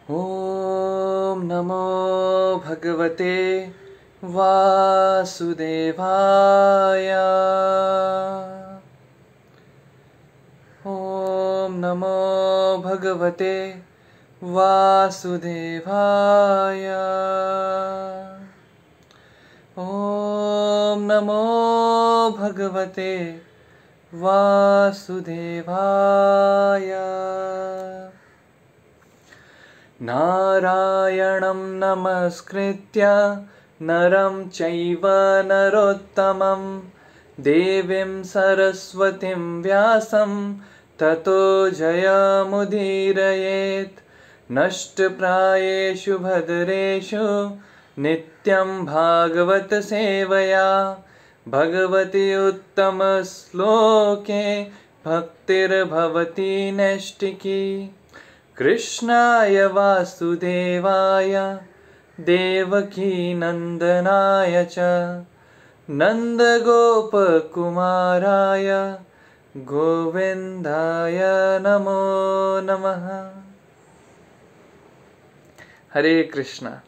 ॐ नमो भगवते वासुदेवाय। ॐ नमो भगवते वासुदेवाय। ॐ नमो भगवते वासुदेवाय। नारायणं नमस्कृत्य नरं चैव नरोत्तमं देवीं सरस्वतीं व्यासं ततो जयमुदीरयेत्। नष्टप्रायेषु भद्रेषु नित्यं भागवत सेवया भगवति उत्तमश्लोके भक्तिर्भवति नैष्टिकी। कृष्णाय वासुदेवाय देवकी नंदनाय च नंदगोपकुमाराय गोविंदाय नमो नमः। हरे कृष्णा।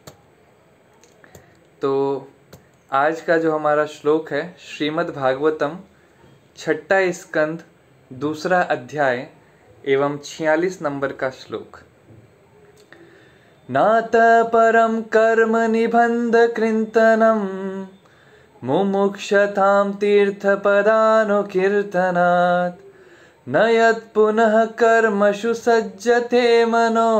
तो आज का जो हमारा श्लोक है श्रीमद् भागवतम छठा स्कंद दूसरा अध्याय एवं 46 नंबर का श्लोक। नात परम कर्म निबंध कृंतनम मुमुक्षतां तीर्थपदानुकीर्तनात् न यत् पुनः कर्मषु सज्जते मनो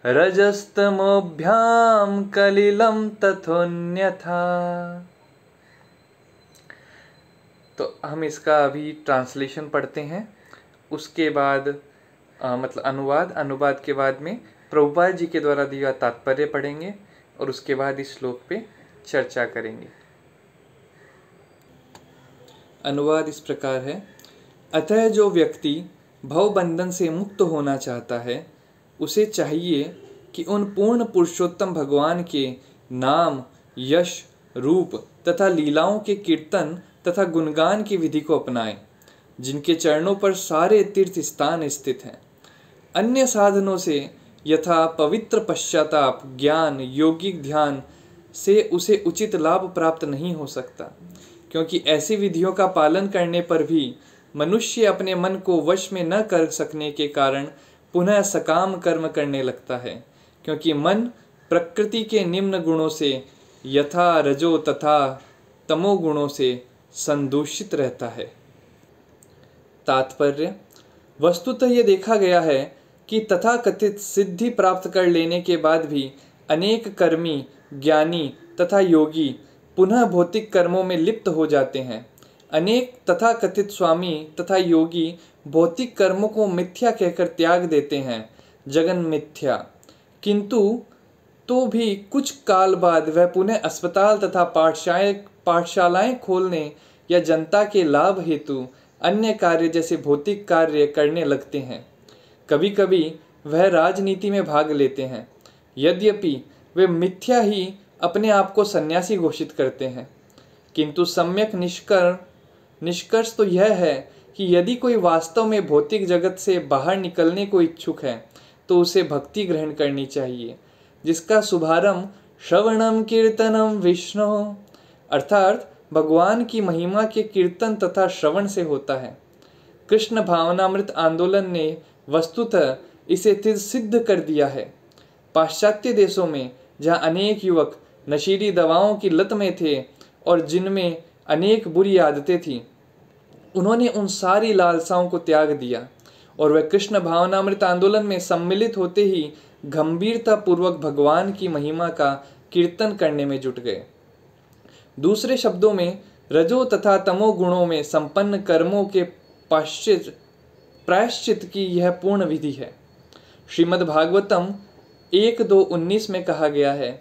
रजस्तमोभ्यां कलिलं तथोन्यथा। तो हम इसका अभी ट्रांसलेशन पढ़ते हैं, उसके बाद मतलब अनुवाद के बाद में प्रभुपाद जी के द्वारा दिया तात्पर्य पढ़ेंगे और उसके बाद इस श्लोक पे चर्चा करेंगे। अनुवाद इस प्रकार है। अतः जो व्यक्ति भवबंधन से मुक्त होना चाहता है उसे चाहिए कि उन पूर्ण पुरुषोत्तम भगवान के नाम, यश, रूप तथा लीलाओं के कीर्तन तथा गुणगान की विधि को अपनाएं, जिनके चरणों पर सारे तीर्थ स्थान स्थित हैं। अन्य साधनों से यथा पवित्र पश्चाताप, ज्ञान, योगिक ध्यान से उसे उचित लाभ प्राप्त नहीं हो सकता, क्योंकि ऐसी विधियों का पालन करने पर भी मनुष्य अपने मन को वश में न कर सकने के कारण पुनः सकाम कर्म करने लगता है, क्योंकि मन प्रकृति के निम्न गुणों से यथा रजो तथा तमो गुणों से संदूषित रहता है। तात्पर्य: वस्तुतः यह देखा गया है कि तथाकथित सिद्धि प्राप्त कर लेने के बाद भी अनेक कर्मी, ज्ञानी तथा योगी पुनः भौतिक कर्मों में लिप्त हो जाते हैं। अनेक तथाकथित स्वामी तथा योगी भौतिक कर्मों को मिथ्या कहकर त्याग देते हैं, जगन मिथ्या, किंतु तो भी कुछ काल बाद वह पुनः अस्पताल तथा पाठशालाएं खोलने या जनता के लाभ हेतु अन्य कार्य जैसे भौतिक कार्य करने लगते हैं। कभी कभी वह राजनीति में भाग लेते हैं, यद्यपि वे मिथ्या ही अपने आप को सन्यासी घोषित करते हैं, किंतु सम्यक निष्कर्ष तो यह है कि यदि कोई वास्तव में भौतिक जगत से बाहर निकलने को इच्छुक है तो उसे भक्ति ग्रहण करनी चाहिए, जिसका शुभारंभ श्रवणम कीर्तनम विष्णु अर्थात भगवान की महिमा के कीर्तन तथा श्रवण से होता है। कृष्ण भावनामृत आंदोलन ने वस्तुतः इसे सिद्ध कर दिया है। पाश्चात्य देशों में जहाँ अनेक युवक नशीली दवाओं की लत में थे और जिनमें अनेक बुरी आदतें थीं, उन्होंने उन सारी लालसाओं को त्याग दिया और वह कृष्ण भावनामृत आंदोलन में सम्मिलित होते ही गंभीरता पूर्वक भगवान की महिमा का कीर्तन करने में जुट गए। दूसरे शब्दों में रजो तथा तमो गुणों में संपन्न कर्मों के प्रायश्चित की यह पूर्ण विधि है। श्रीमद् भागवतम 1:2:19 में कहा गया है,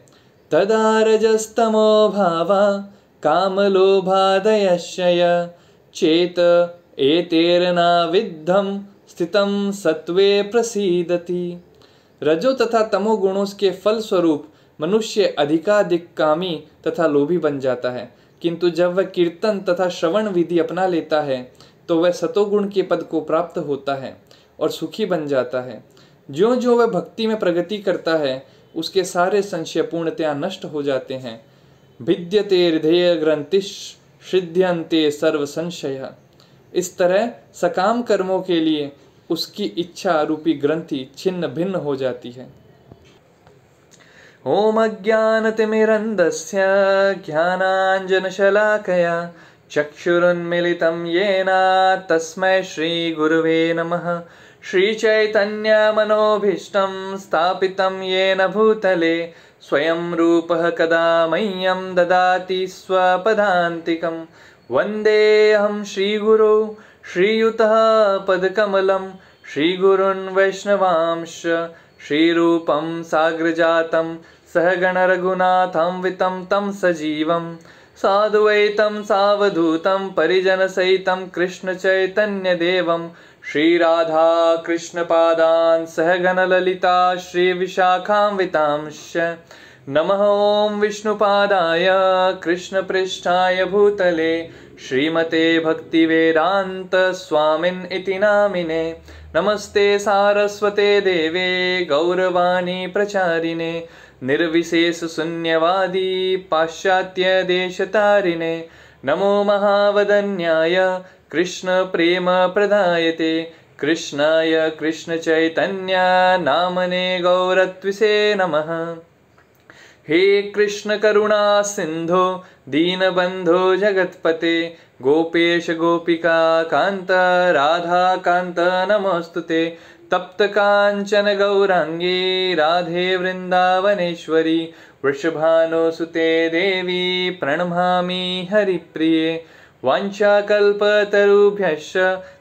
तदा रजस्तमो भावा कामलोभादयश्चय चेत एतेरना विद्धम स्थितम सत्वे प्रसीदति। रजो तथा तमो गुणों के फल स्वरूप मनुष्य अधिकाधिक कामी तथा लोभी बन जाता है, किंतु जब वह कीर्तन तथा श्रवण विधि अपना लेता है तो वह सतोगुण के पद को प्राप्त होता है और सुखी बन जाता है। ज्यों ज्यों वह भक्ति में प्रगति करता है उसके सारे संशय पूर्णतया नष्ट हो जाते हैं। भिद्यते हृदय ग्रंथिश सिद्ध्यन्ते सर्व संशय। इस तरह सकाम कर्मों के लिए उसकी इच्छा रूपी ग्रंथि छिन्न भिन्न हो जाती है। ओम अज्ञानतिमिरन्धस्य ज्ञानाञ्जनशलाकया चक्षुरुन्मीलितं येन तस्मै श्रीगुरुवे नमः। श्रीचैतन्यमनोभीष्टं स्थापितं येन भूतले स्वयं रूपः कदा मह्यं ददाति स्वपदान्तिकं। वन्देऽहं श्रीगुरो श्रीयुतः पदकमलं श्रीगुरुन् वैष्णवांश्च श्रीरूपं साग्रजातं सहगण रघुनाथं वितं तं सजीवं साद्वैतं सावधूतं परिजनसहितं कृष्णचैतन्यदेवं श्रीराधा कृष्णपादान् सहगण ललिता श्रीविशाखान्वितांश्च। नमः ओं विष्णुपादाय कृष्णपृष्ठाय भूतले श्रीमते भक्तिवेदांत स्वामिन् इति नामिने। नमस्ते सारस्वते देवे गौरवाणी प्रचारिणे निर्विशेष शून्यवादी पाश्चात्य देशतारिणे। नमो महावदन्याय कृष्ण प्रेम प्रदायते कृष्णाय कृष्ण चैतन्य नामने गौरत्विषे नमः। हे कृष्ण करुणा सिंधो दीनबंधो जगत्पते गोपेश गोपिका कांत राधा कांत नमोस्तुते। तप्त कांचन गौरांगी राधे वृंदावनेश्वरी वृषभानुसुते देवी प्रणमामि हरिप्रिये। वाञ्छाकल्पतरुभ्यश्च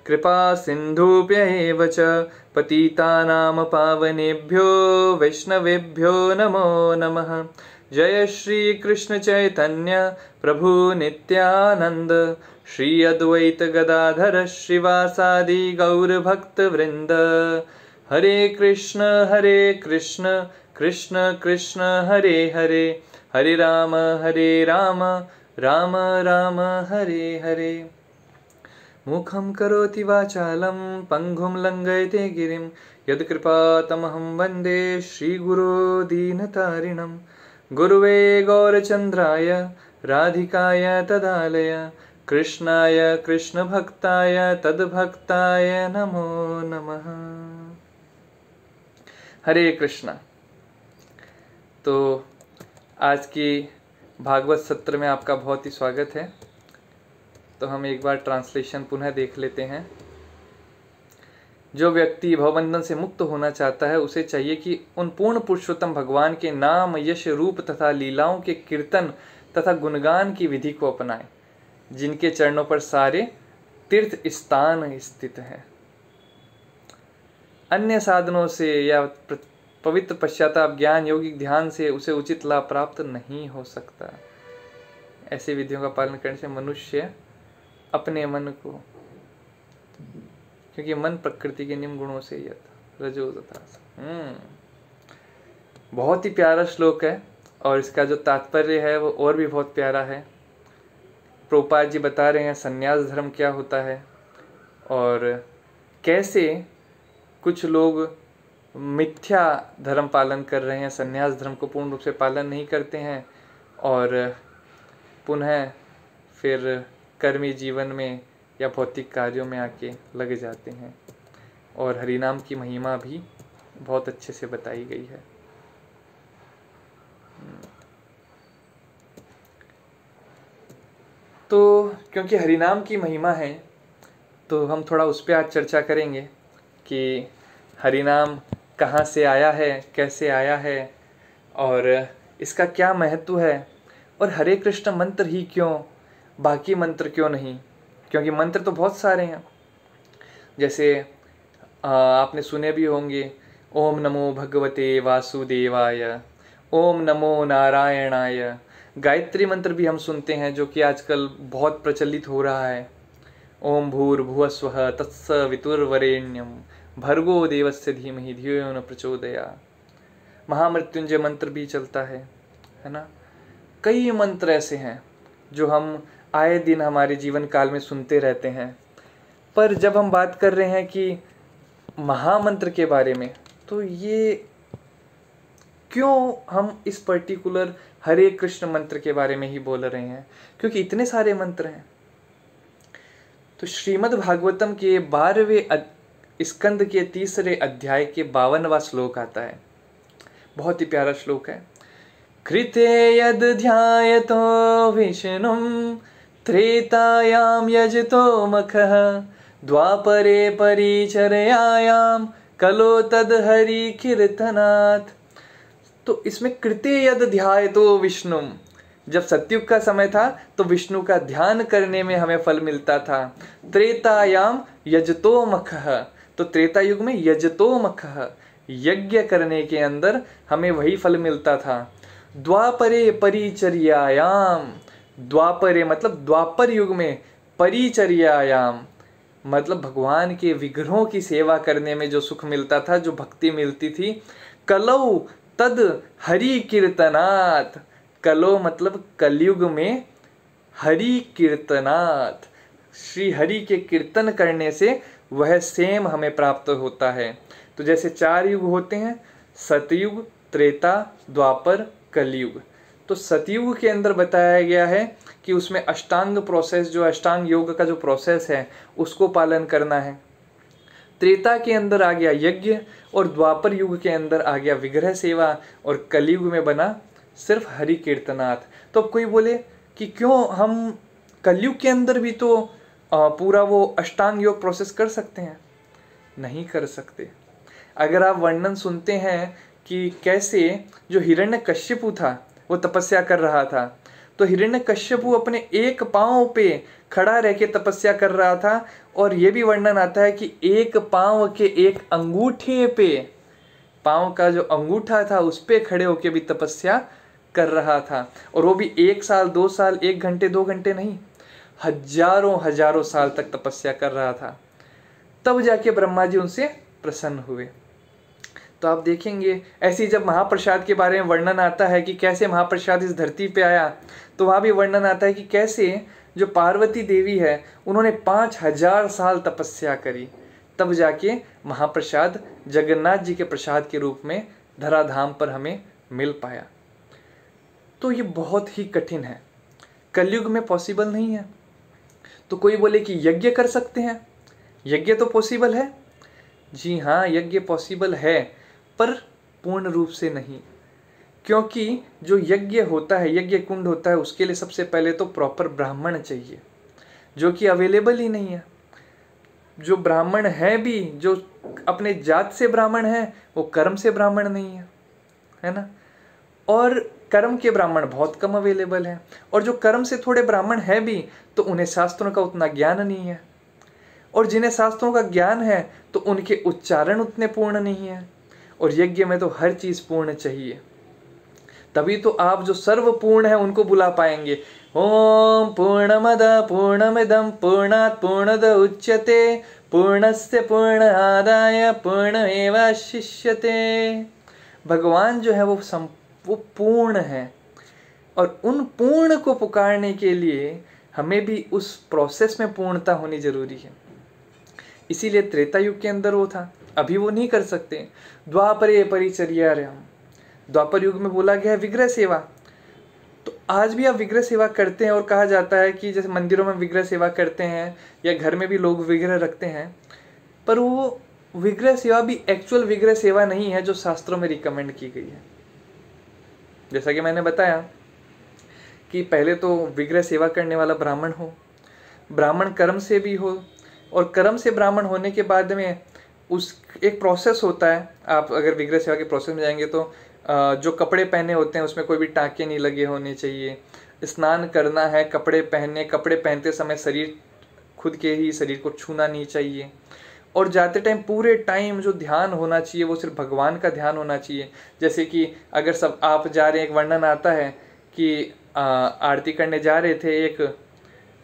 कृपा सिन्धुभ्य एव च पतितानां पावनेभ्यो वैष्णवेभ्यो नमो नमः। जय श्री कृष्ण चैतन्य प्रभु नित्यानंद श्री अद्वैत गदाधर श्रीवासादि गौर भक्त वृंद। हरे कृष्ण कृष्ण कृष्ण हरे हरे हरे राम राम राम हरे हरे। मुखं करोति वाचालं पंगुं लंघयते गिरिं यत्कृपातमहं वन्दे श्रीगुरो दीनतारिणं। गुरुवे गौरचन्द्राय राधिकाय तदालय कृष्णाय कृष्णभक्ताय तद्भक्ताय नमो नमः। हरे कृष्णा। तो आज की भागवत सत्र में आपका बहुत ही स्वागत है। तो हम एक बार ट्रांसलेशन पुनः देख लेते हैं। जो व्यक्ति भवबंधन से मुक्त होना चाहता है उसे चाहिए कि उन पूर्ण पुरुषोत्तम भगवान के नाम यश रूप तथा लीलाओं के कीर्तन तथा गुणगान की विधि को अपनाए जिनके चरणों पर सारे तीर्थ स्थान स्थित हैं। अन्य साधनों से या पवित्र पश्चाताप ज्ञान योगिक ध्यान से उसे उचित लाभ प्राप्त नहीं हो सकता। ऐसी विधियों का पालन करने से मनुष्य अपने मन को, क्योंकि मन प्रकृति के निम्न गुणों से यत रजो तथा बहुत ही प्यारा श्लोक है और इसका जो तात्पर्य है वो और भी बहुत प्यारा है। प्रभुपाद जी बता रहे हैं संन्यास धर्म क्या होता है और कैसे कुछ लोग मिथ्या धर्म पालन कर रहे हैं, संन्यास धर्म को पूर्ण रूप से पालन नहीं करते हैं और पुनः फिर कर्मी जीवन में या भौतिक कार्यों में आके लग जाते हैं। और हरिनाम की महिमा भी बहुत अच्छे से बताई गई है। तो क्योंकि हरिनाम की महिमा है तो हम थोड़ा उस पर आज चर्चा करेंगे कि हरिनाम कहाँ से आया है, कैसे आया है और इसका क्या महत्व है और हरे कृष्ण मंत्र ही क्यों, बाकी मंत्र क्यों नहीं। क्योंकि मंत्र तो बहुत सारे हैं, जैसे आपने सुने भी होंगे ओम नमो भगवते वासुदेवाय, ओम नमो नारायणाय। गायत्री मंत्र भी हम सुनते हैं जो कि आजकल बहुत प्रचलित हो रहा है। ओम भूर्भुवस्वः तत्सवितुर्वरेण्यं भर्गो देवस्य धीमहि धियो यो न प्रचोदयात्। महामृत्युंजय मंत्र भी चलता है ना। कई मंत्र ऐसे हैं जो हम आए दिन हमारे जीवन काल में सुनते रहते हैं। पर जब हम बात कर रहे हैं कि महामंत्र के बारे में तो ये क्यों हम इस पर्टिकुलर हरे कृष्ण मंत्र के बारे में ही बोल रहे हैं? क्योंकि इतने सारे मंत्र हैं। तो श्रीमद् भागवतम के 12वें स्कंद के 3रे अध्याय के 52वां श्लोक आता है। बहुत ही प्यारा श्लोक है। कृते यद ध्यायतो विष्णुं त्रेतायाम यजतो मखः द्वापरे परिचर्यायाम कलो तद हरि कीर्तनात्। तो इसमें कृते यद ध्यायतो विष्णु, जब सतयुग का समय था तो विष्णु का ध्यान करने में हमें फल मिलता था। त्रेतायाम यजतो मखः, तो त्रेता युग में यजतो मखः, यज्ञ करने के अंदर हमें वही फल मिलता था। द्वापरे परिचर्यायाम, द्वापरे मतलब द्वापर युग में, परिचर्यायाम मतलब भगवान के विग्रहों की सेवा करने में जो सुख मिलता था, जो भक्ति मिलती थी। कलौ तद हरि कीर्तनात्, कलो मतलब कलयुग में, हरि कीर्तनात् श्री हरि के कीर्तन करने से वह सेम हमें प्राप्त होता है। तो जैसे 4 युग होते हैं, सतयुग, त्रेता, द्वापर, कलयुग। तो सतयुग के अंदर बताया गया है कि उसमें अष्टांग प्रोसेस, जो अष्टांग योग का जो प्रोसेस है उसको पालन करना है। त्रेता के अंदर आ गया यज्ञ, और द्वापर युग के अंदर आ गया विग्रह सेवा, और कलयुग में बना सिर्फ हरि कीर्तनाथ। तो अब कोई बोले कि क्यों हम कलयुग के अंदर भी तो पूरा वो अष्टांग योग प्रोसेस कर सकते हैं? नहीं कर सकते। अगर आप वर्णन सुनते हैं कि कैसे जो हिरण्यकश्यपु था वो तपस्या कर रहा था, तो हिरण्यकश्यपु अपने एक पांव पे खड़ा रह के तपस्या कर रहा था, और ये भी वर्णन आता है कि एक पांव के एक अंगूठे पे, पांव का जो अंगूठा था उस पे खड़े होके भी तपस्या कर रहा था। और वो भी 1 साल 2 साल 1 घंटे 2 घंटे नहीं, हजारों साल तक तपस्या कर रहा था। तब जाके ब्रह्मा जी उनसे प्रसन्न हुए। तो आप देखेंगे ऐसे जब महाप्रसाद के बारे में वर्णन आता है कि कैसे महाप्रसाद इस धरती पे आया, तो वहाँ भी वर्णन आता है कि कैसे जो पार्वती देवी है उन्होंने 5000 साल तपस्या करी, तब जाके महाप्रसाद जगन्नाथ जी के प्रसाद के रूप में धराधाम पर हमें मिल पाया। तो ये बहुत ही कठिन है, कलयुग में पॉसिबल नहीं है। तो कोई बोले कि यज्ञ कर सकते हैं, यज्ञ तो पॉसिबल है। जी हाँ, यज्ञ पॉसिबल है, पर पूर्ण रूप से नहीं। क्योंकि जो यज्ञ होता है, यज्ञ कुंड होता है, उसके लिए सबसे पहले तो प्रॉपर ब्राह्मण चाहिए, जो कि अवेलेबल ही नहीं है। जो ब्राह्मण है भी, जो अपने जात से ब्राह्मण है, वो कर्म से ब्राह्मण नहीं है ना। और कर्म के ब्राह्मण बहुत कम अवेलेबल हैं, और जो कर्म से थोड़े ब्राह्मण है भी तो उन्हें शास्त्रों का उतना ज्ञान नहीं है, और जिन्हें शास्त्रों का ज्ञान है तो उनके उच्चारण उतने पूर्ण नहीं है। और यज्ञ में तो हर चीज पूर्ण चाहिए, तभी तो आप जो सर्वपूर्ण है उनको बुला पाएंगे। ओम पूर्णमद पूर्णमिदं पूर्णात् पूर्णद उच्यते पूर्णस्य पूर्णमादाय पूर्णमेवावशिष्यते। भगवान जो है वो पूर्ण है, और उन पूर्ण को पुकारने के लिए हमें भी उस प्रोसेस में पूर्णता होनी जरूरी है। इसीलिए त्रेता युग के अंदर वो था, अभी वो नहीं कर सकते। द्वापरे परिचर्यायाम, द्वापर युग में बोला गया है विग्रह सेवा। तो आज भी आप विग्रह सेवा करते हैं, और कहा जाता है कि जैसे मंदिरों में विग्रह सेवा करते हैं या घर में भी लोग विग्रह रखते हैं, पर वो विग्रह सेवा भी एक्चुअल विग्रह सेवा नहीं है जो शास्त्रों में रिकमेंड की गई है। जैसा कि मैंने बताया कि पहले तो विग्रह सेवा करने वाला ब्राह्मण हो, ब्राह्मण कर्म से भी हो, और कर्म से ब्राह्मण होने के बाद में उस एक प्रोसेस होता है। आप अगर विग्रह सेवा के प्रोसेस में जाएंगे तो जो कपड़े पहने होते हैं उसमें कोई भी टाँके नहीं लगे होने चाहिए, स्नान करना है, कपड़े पहनते समय शरीर, खुद के ही शरीर को छूना नहीं चाहिए, और जाते टाइम पूरे टाइम जो ध्यान होना चाहिए वो सिर्फ भगवान का ध्यान होना चाहिए। जैसे कि अगर सब आप जा रहे हैं, एक वर्णन आता है कि आरती करने जा रहे थे एक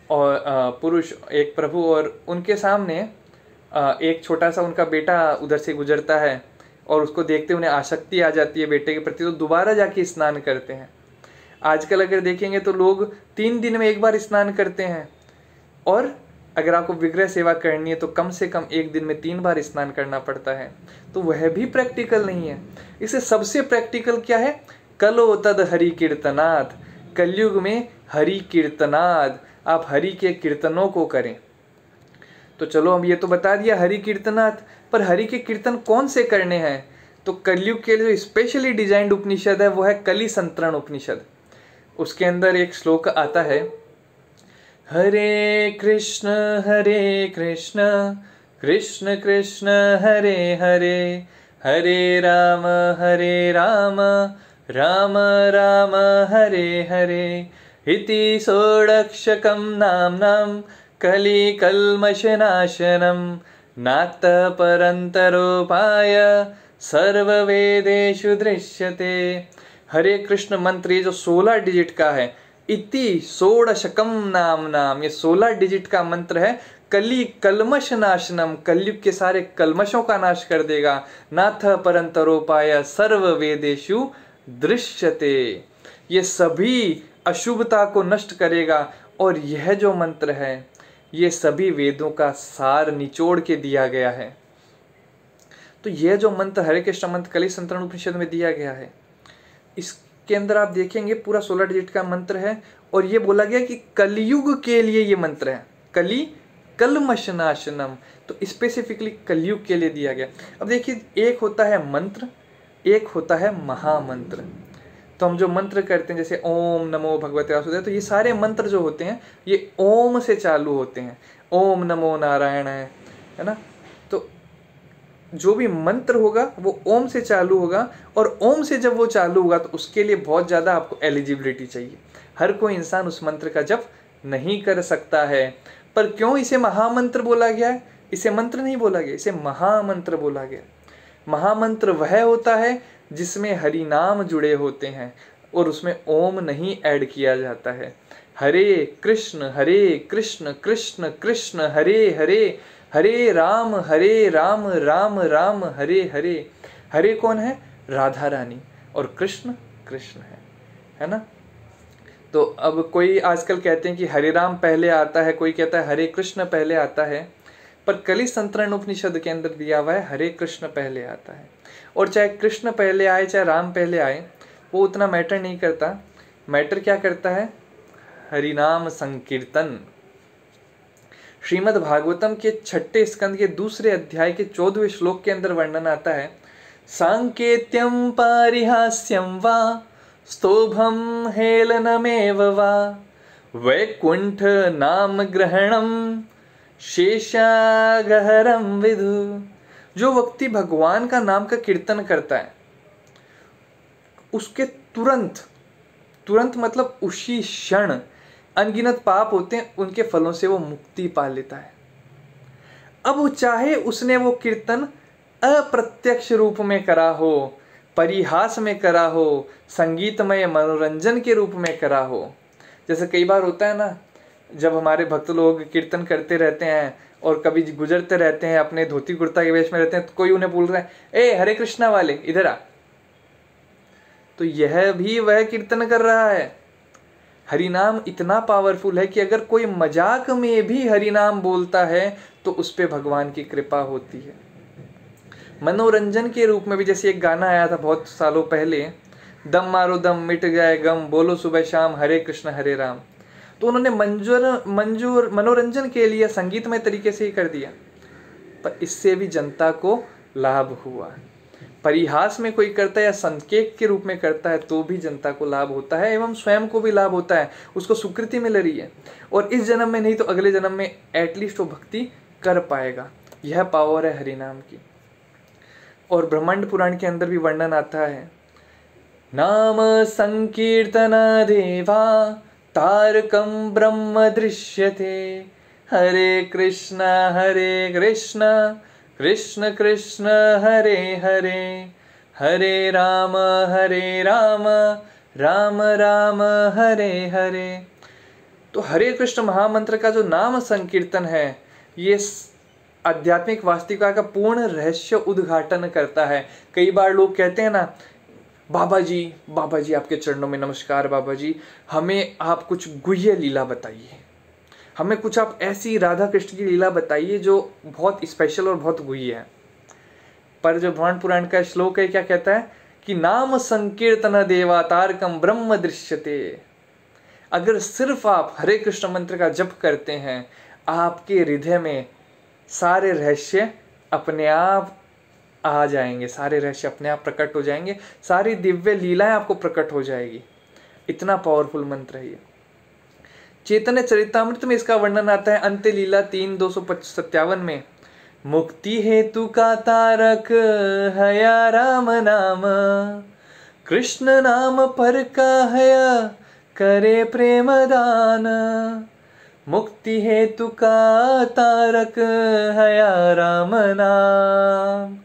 और पुरुष, एक प्रभु, और उनके सामने एक छोटा सा उनका बेटा उधर से गुजरता है, और उसको देखते उन्हें आसक्ति आ जाती है बेटे के प्रति, तो दोबारा जाके स्नान करते हैं। आजकल अगर देखेंगे तो लोग 3 दिन में एक बार स्नान करते हैं, और अगर आपको विग्रह सेवा करनी है तो कम से कम एक दिन में 3 बार स्नान करना पड़ता है, तो वह भी प्रैक्टिकल नहीं है। इसे सबसे प्रैक्टिकल क्या है? कलो तद हरि कीर्तनाद, कलयुग में हरि कीर्तनाद, आप हरि के कीर्तनों को करें। तो चलो हम ये तो बता दिया हरि कीर्तनाद, पर हरि के कीर्तन कौन से करने हैं? तो कलयुग के लिए जो स्पेशली डिजाइंड उपनिषद है वो है कली संतरण उपनिषद। उसके अंदर एक श्लोक आता है, हरे कृष्ण कृष्ण कृष्ण हरे हरे, हरे राम राम राम हरे हरे, इति षोडशकं नाम्नां कलिकल्मषनाशनं, नात परन्तरोपाय सर्ववेदेषु दृश्यते। हरे कृष्ण मंत्र ये जो 16 डिजिट का है, इति षोडशकम नाम, ये 16 डिजिट का मंत्र है। कली कलमश नाशनम, कलयुग के सारे कलमशों का नाश कर देगा। नाथ परंतरोपाय सर्व वेदेषु दृश्यते, ये सभी अशुभता को नष्ट करेगा। और यह जो मंत्र है ये सभी वेदों का सार निचोड़ के दिया गया है। तो यह जो मंत्र हरे कृष्ण मंत्र कली संतरण उपनिषद में दिया गया है, इसके अंदर आप देखेंगे पूरा 16 डिजिट का मंत्र है। और ये बोला गया कि कलयुग के लिए ये मंत्र है, कली कलमशनाशनम, तो स्पेसिफिकली कलयुग के लिए दिया गया। अब देखिए, एक होता है मंत्र, एक होता है महामंत्र। तो हम जो मंत्र करते हैं जैसे ओम नमो भगवते वासुदेवाय, तो ये सारे मंत्र जो होते हैं ये ओम से चालू होते हैं, ओम नमो नारायण है ना। तो जो भी मंत्र होगा वो ओम से चालू होगा, और ओम से जब वो चालू होगा तो उसके लिए बहुत ज़्यादा आपको एलिजिबिलिटी चाहिए। हर कोई इंसान उस मंत्र का जप नहीं कर सकता है। पर क्यों इसे महामंत्र बोला गया है? इसे मंत्र नहीं बोला गया, इसे महामंत्र बोला गया। महामंत्र वह होता है जिसमें हरि नाम जुड़े होते हैं और उसमें ओम नहीं ऐड किया जाता है। हरे कृष्ण कृष्ण कृष्ण हरे हरे, हरे राम राम राम हरे हरे। हरे कौन है? राधा रानी, और कृष्ण कृष्ण है ना। तो अब कोई आजकल कहते हैं कि हरे राम पहले आता है, कोई कहता है हरे कृष्ण पहले आता है, पर कली संतरण उपनिषद के अंदर दिया हुआ है हरे कृष्ण पहले आता है। और चाहे कृष्ण पहले आए चाहे राम पहले आए, वो उतना मैटर नहीं करता। मैटर क्या करता है? हरिनाम संकीर्तन। श्रीमद् भागवतम के 6 स्कंद के 2 अध्याय के 14वें श्लोक के अंदर वर्णन आता है, सांकेत्यम पारिहास्यम वा स्तोभम हेलनमेव वा वैकुंठ नाम ग्रहणम शेषागहरम विदु। जो व्यक्ति भगवान का नाम का कीर्तन करता है उसके तुरंत मतलब उसी क्षण अनगिनत पाप होते हैं, उनके फलों से वो मुक्ति पा लेता है। अब वो चाहे उसने वो कीर्तन अप्रत्यक्ष रूप में करा हो, परिहास में करा हो, संगीतमय मनोरंजन के रूप में करा हो। जैसे कई बार होता है ना, जब हमारे भक्त लोग कीर्तन करते रहते हैं और कभी गुजरते रहते हैं, अपने धोती कुर्ता के वेश में रहते हैं, तो कोई उन्हें बोल रहा है, ए हरे कृष्णा वाले इधर आ, तो यह भी वह कीर्तन कर रहा है। हरिनाम इतना पावरफुल है कि अगर कोई मजाक में भी हरिनाम बोलता है तो उस पे भगवान की कृपा होती है। मनोरंजन के रूप में भी, जैसे एक गाना आया था बहुत सालों पहले, दम मारो दम मिट गए गम, बोलो सुबह शाम हरे कृष्ण हरे राम। तो उन्होंने मनोरंजन के लिए संगीतमय तरीके से ही कर दिया, पर इससे भी जनता को लाभ हुआ। परिहास में कोई करता है या संकेत के रूप में करता है तो भी जनता को लाभ होता है, एवं स्वयं को भी लाभ होता है, उसको स्वीकृति मिल रही है। और इस जन्म में नहीं तो अगले जन्म में एटलीस्ट वो भक्ति कर पाएगा। यह पावर है हरिनाम की। और ब्रह्मांड पुराण के अंदर भी वर्णन आता है, नाम संकीर्तना देवा तारकम ब्रह्म दृश्यते, हरे कृष्ण कृष्ण कृष्ण हरे हरे, हरे राम राम राम हरे हरे। तो हरे कृष्ण महामंत्र का जो नाम संकीर्तन है, ये आध्यात्मिक वास्तविकता का पूर्ण रहस्य उद्घाटन करता है। कई बार लोग कहते हैं ना, बाबा जी आपके चरणों में नमस्कार, बाबा जी हमें आप कुछ गुह्य लीला बताइए, हमें कुछ आप ऐसी राधा कृष्ण की लीला बताइए जो बहुत स्पेशल और बहुत गुही है। पर जो ब्रह्मांड पुराण का श्लोक है क्या कहता है कि नाम संकीर्तन देवा तारकम ब्रह्म दृश्यते। अगर सिर्फ आप हरे कृष्ण मंत्र का जप करते हैं, आपके हृदय में सारे रहस्य अपने आप आ जाएंगे, सारे रहस्य अपने आप प्रकट हो जाएंगे, सारी दिव्य लीलाएं आपको प्रकट हो जाएगी। इतना पावरफुल मंत्र है ये। चैतन्य चरितामृत में इसका वर्णन आता है अंत्य लीला 3:257 में। मुक्ति हेतु का तारक हया राम नाम, कृष्ण नाम पर का हया करे प्रेम दान। मुक्ति हेतु का तारक हया राम नाम,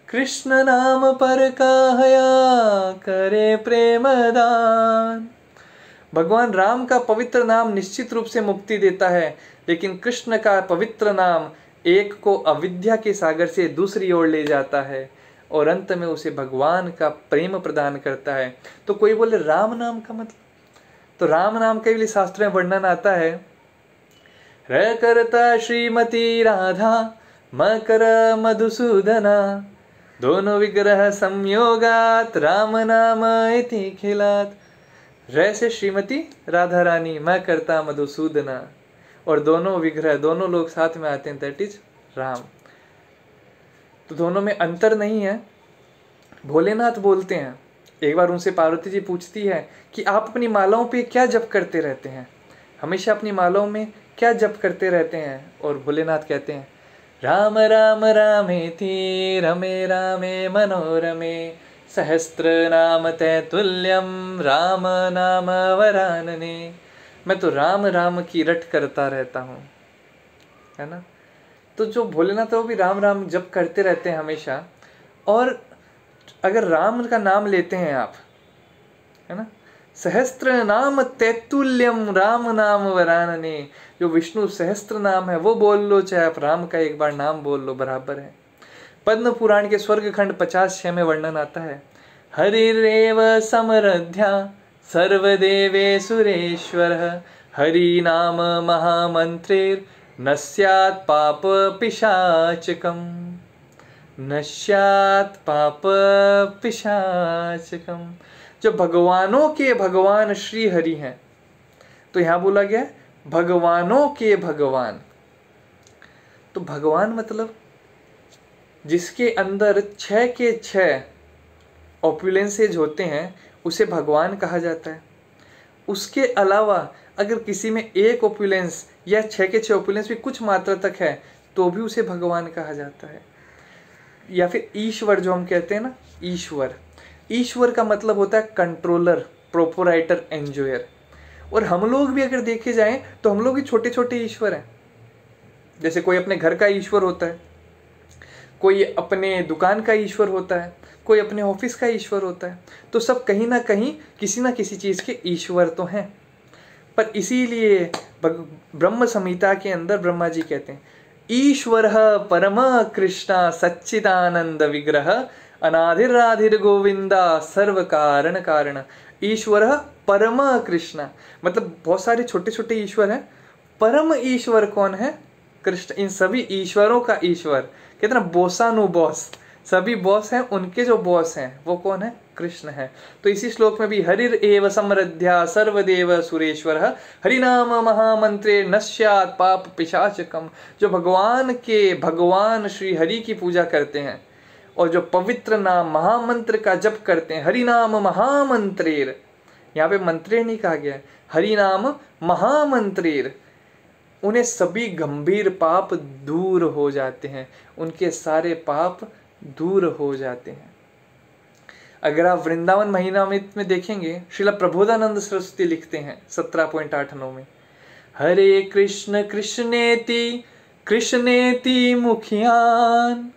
कृष्ण नाम पर का हया करे प्रेम दान। भगवान राम का पवित्र नाम निश्चित रूप से मुक्ति देता है, लेकिन कृष्ण का पवित्र नाम एक को अविद्या के सागर से दूसरी ओर ले जाता है और अंत में उसे भगवान का प्रेम प्रदान करता है। तो कोई बोले राम नाम का मतलब, तो राम नाम के लिए शास्त्र में वर्णन आता है, र करता श्रीमती राधा मकर मधुसूदना, दोनों विग्रह संयोगात राम नाम इति खिलात। र से श्रीमती राधा रानी, मैं करता मधुसूदना, और दोनों विग्रह दोनों लोग साथ में आते हैं, दैट इज राम। तो दोनों में अंतर नहीं है। भोलेनाथ बोलते हैं, एक बार उनसे पार्वती जी पूछती है कि आप अपनी मालाओं पे क्या जप करते रहते हैं, हमेशा अपनी मालाओं में क्या जप करते रहते हैं। और भोलेनाथ कहते हैं, राम राम रामेति रमे रामे मनोरमे, सहस्त्र नाम तैतुल्यम राम नाम वरानने। मैं तो राम राम की रट करता रहता हूँ, है ना। तो जो भोलेनाथ है वो भी राम राम जप करते रहते हैं हमेशा। और अगर राम का नाम लेते हैं आप, है ना, सहस्त्र नाम तैतुल्यम राम नाम वरानने, जो विष्णु सहस्त्र नाम है वो बोल लो, चाहे आप राम का एक बार नाम बोल लो, बराबर है। पद्म पुराण के स्वर्ग खंड 50:6 में वर्णन आता है, हरिरेव समरध्या सर्वदेवे सुरेश्वरः, हरि नाम महामंत्रेर नस्यात् पाप पिशाचकम, नस्यात् पाप पिशाचकम। जो भगवानों के भगवान श्री हरि हैं, तो यहां बोला गया भगवानों के भगवान। तो भगवान मतलब जिसके अंदर 6 के 6 ऑपुलेंसेज होते हैं उसे भगवान कहा जाता है। उसके अलावा अगर किसी में एक ऑपुलेंस या 6 के 6 ऑपुलेंस भी कुछ मात्रा तक है तो भी उसे भगवान कहा जाता है। या फिर ईश्वर जो हम कहते हैं ना, ईश्वर, ईश्वर का मतलब होता है कंट्रोलर, प्रोपराइटर, एंजॉयर। और हम लोग भी अगर देखे जाएं तो हम लोग भी छोटे छोटे ईश्वर हैं। जैसे कोई अपने घर का ईश्वर होता है, कोई अपने दुकान का ईश्वर होता है, कोई अपने ऑफिस का ईश्वर होता है। तो सब कहीं ना कहीं किसी ना किसी चीज के ईश्वर तो हैं। पर इसीलिए ब्रह्म संहिता के अंदर ब्रह्मा जी कहते हैं, ईश्वर परम कृष्णा सच्चिदानंद विग्रह अनाधिराधिर गोविंदा सर्व कारण कारण। ईश्वर परम कृष्णा मतलब बहुत सारे छोटे छोटे ईश्वर हैं, परम ईश्वर कौन है? कृष्ण। इन सभी ईश्वरों का ईश्वर, कहते ना बोसानु बॉस, सभी बॉस हैं, उनके जो बॉस हैं वो कौन है? कृष्ण है। तो इसी श्लोक में भी हरिर एव समृद्ध्या सर्वदेव सुरेश्वर हरिनाम महामंत्रे नश्यात् पाप पिशाचकम। जो भगवान के भगवान श्री हरि की पूजा करते हैं और जो पवित्र नाम महामंत्र का जप करते हैं, हरिनाम महामंत्रेर, यहाँ पे मंत्रेर नहीं कहा गया है, हरिनाम महामंत्रेर, उन्हें सभी गंभीर पाप दूर हो जाते हैं, उनके सारे पाप दूर हो जाते हैं। अगर आप वृंदावन महीनामृत में देखेंगे, श्रील प्रबोधानंद सरस्वती लिखते हैं 17.89 में, हरे कृष्ण कृष्णेति कृष्णेति मुखियान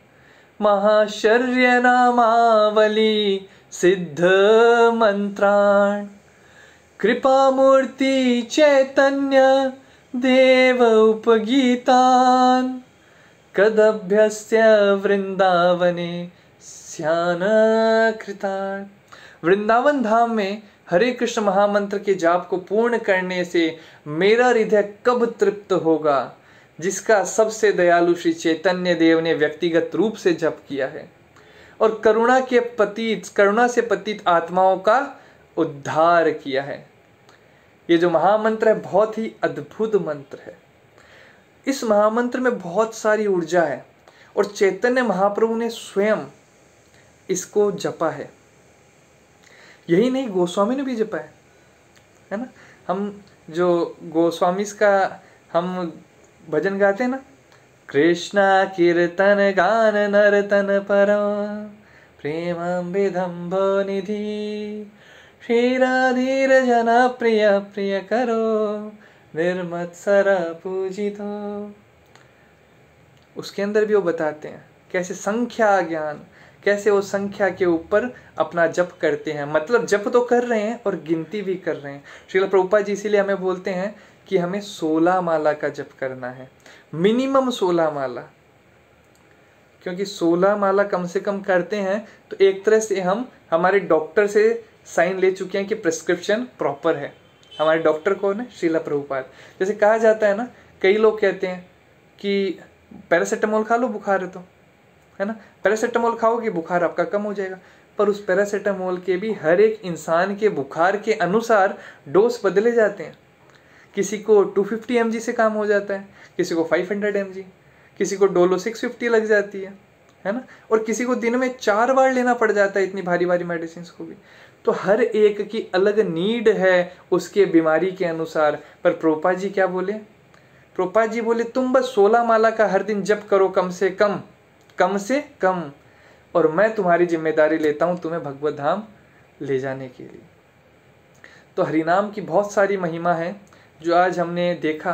महाशर्य नामावली सिद्ध मंत्राण कृपामूर्ति चैतन्य देव उपगीतान कदभ्यस्य वृंदावने स्यान कृतान। वृंदावन धाम में हरे कृष्ण महामंत्र के जाप को पूर्ण करने से मेरा हृदय कब तृप्त होगा, जिसका सबसे दयालु श्री चैतन्य देव ने व्यक्तिगत रूप से जप किया है और करुणा से पतित आत्माओं का उद्धार किया है। ये जो महामंत्र है बहुत ही अद्भुत मंत्र है। इस महामंत्र में बहुत सारी ऊर्जा है और चैतन्य महाप्रभु ने स्वयं इसको जपा है। यही नहीं, गोस्वामी ने भी जपा है ना। हम जो गोस्वामी का हम भजन गाते हैं ना, कृष्णा कीर्तन गान नर्तन परम प्रेमाम्बिधम्भो निधि श्रीराधीर जन प्रिय प्रिय करो निर्मत्सर पूजितो। उसके अंदर भी वो बताते हैं कैसे संख्या ज्ञान, कैसे वो संख्या के ऊपर अपना जप करते हैं। मतलब जप तो कर रहे हैं और गिनती भी कर रहे हैं। श्रील प्रभुपाद जी इसीलिए हमें बोलते हैं कि हमें 16 माला का जप करना है, मिनिमम 16 माला। क्योंकि 16 माला कम से कम करते हैं तो एक तरह से हम हमारे डॉक्टर से साइन ले चुके हैं कि प्रिस्क्रिप्शन प्रॉपर है। हमारे डॉक्टर कौन है? श्रील प्रभुपाद। जैसे कहा जाता है ना, कई लोग कहते हैं कि पैरासीटामोल खा लो, बुखार है तो, है ना, पैरासीटामोल खाओगे बुखार आपका कम हो जाएगा। पर उस पैरासीटामोल के भी हर एक इंसान के बुखार के अनुसार डोज बदले जाते हैं। किसी को 250 mg से काम हो जाता है, किसी को 500 mg, किसी को डोलो 650 लग जाती है ना, और किसी को दिन में 4 बार लेना पड़ जाता है इतनी भारी भारी मेडिसिन को भी। तो हर एक की अलग नीड है उसके बीमारी के अनुसार। पर प्रभुपाद जी क्या बोले? प्रभुपाद जी बोले तुम बस 16 माला का हर दिन जप करो, कम से कम, और मैं तुम्हारी जिम्मेदारी लेता हूं तुम्हें भगवत धाम ले जाने के लिए। तो हरिनाम की बहुत सारी महिमा है जो आज हमने देखा।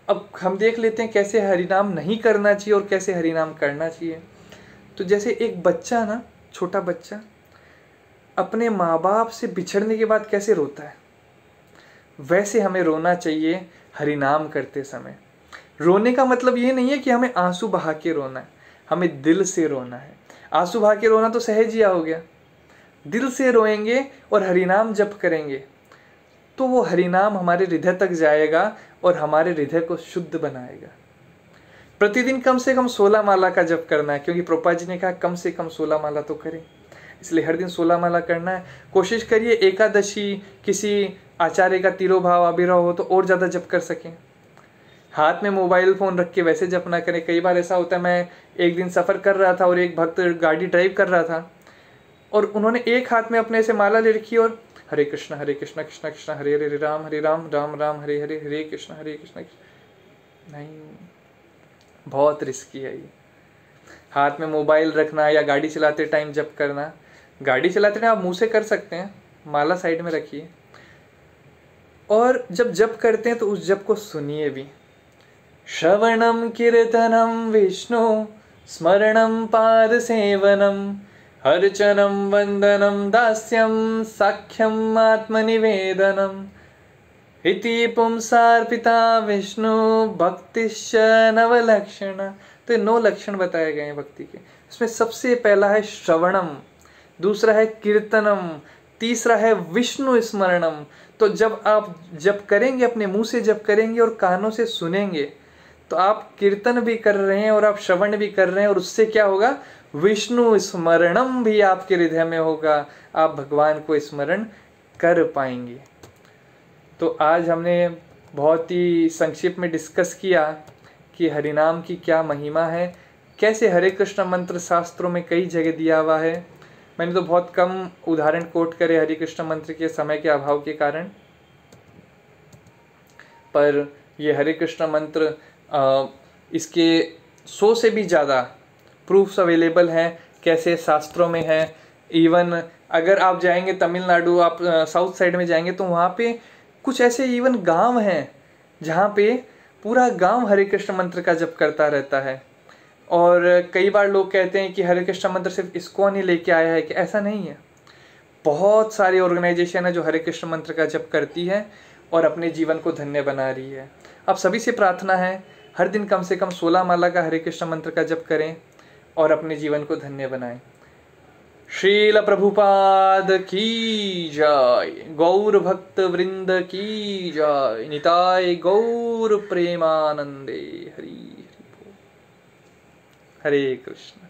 अब हम देख लेते हैं कैसे हरिनाम नहीं करना चाहिए और कैसे हरिनाम करना चाहिए। तो जैसे एक बच्चा ना, छोटा बच्चा अपने माँ बाप से बिछड़ने के बाद कैसे रोता है, वैसे हमें रोना चाहिए हरिनाम करते समय। रोने का मतलब ये नहीं है कि हमें आंसू बहा के रोना है, हमें दिल से रोना है। आंसू बहा के रोना तो सहजिया हो गया। दिल से रोएंगे और हरिनाम जप करेंगे तो वो हरिनाम हमारे हृदय तक जाएगा और हमारे हृदय को शुद्ध बनाएगा। प्रतिदिन कम से कम 16 माला का जप करना है, क्योंकि प्रभुपाद जी ने कहा कम से कम 16 माला तो करें। इसलिए हर दिन 16 माला करना है। कोशिश करिए एकादशी किसी आचार्य का तिरोभाव अभिभाव हो तो और ज़्यादा जप कर सकें। हाथ में मोबाइल फ़ोन रख के वैसे जप ना करें। कई बार ऐसा होता है, मैं एक दिन सफ़र कर रहा था और एक भक्त गाड़ी ड्राइव कर रहा था और उन्होंने एक हाथ में अपने से माला ले रखी और हरे कृष्ण कृष्ण कृष्ण हरे हरे राम राम राम हरे हरे हरे कृष्ण कृष्ण। नहीं, बहुत रिस्की है ये। हाथ में मोबाइल रखना या गाड़ी चलाते टाइम जप करना। गाड़ी चलाते टाइम आप मुंह से कर सकते हैं, माला साइड में रखिए। और जब जप करते हैं तो उस जप को सुनिए भी। श्रवणम कीर्तनम विष्णु स्मरणम पाद सेवनम अर्चनम वंदनम दास्यम साख्यम आत्मनिवेदनम इति पुंसार्पिता विष्णु भक्तिश्च नवलक्षण। तो 9 लक्षण बताए गए हैं भक्ति के। इसमें सबसे पहला है श्रवणम, दूसरा है कीर्तनम, तीसरा है विष्णु स्मरणम। तो जब आप जप करेंगे, अपने मुंह से जप करेंगे और कानों से सुनेंगे, तो आप कीर्तन भी कर रहे हैं और आप श्रवण भी कर रहे हैं, और उससे क्या होगा? विष्णु स्मरणम भी आपके हृदय में होगा। आप भगवान को स्मरण कर पाएंगे। तो आज हमने बहुत ही संक्षिप्त में डिस्कस किया कि हरिनाम की क्या महिमा है, कैसे हरे कृष्ण मंत्र शास्त्रों में कई जगह दिया हुआ है। मैंने तो बहुत कम उदाहरण कोट करे हरे कृष्ण मंत्र के समय के अभाव के कारण, पर ये हरे कृष्ण मंत्र इसके 100 से भी ज़्यादा प्रूफ्स अवेलेबल हैं, कैसे शास्त्रों में है। इवन अगर आप जाएंगे तमिलनाडु, आप साउथ साइड में जाएंगे तो वहाँ पे कुछ ऐसे इवन गांव हैं जहाँ पे पूरा गांव हरे कृष्ण मंत्र का जप करता रहता है। और कई बार लोग कहते हैं कि हरे कृष्ण मंत्र सिर्फ इस्कॉन ही लेके आया है, कि ऐसा नहीं है। बहुत सारी ऑर्गेनाइजेशन है जो हरे कृष्ण मंत्र का जप करती है और अपने जीवन को धन्य बना रही है। आप सभी से प्रार्थना है हर दिन कम से कम 16 माला का हरे कृष्ण मंत्र का जप करें और अपने जीवन को धन्य बनाएं। श्रील प्रभुपाद की जय, गौर भक्त वृंद की जय, निताय गौर प्रेमानंदे। हरि हरि बोल। हरे कृष्ण।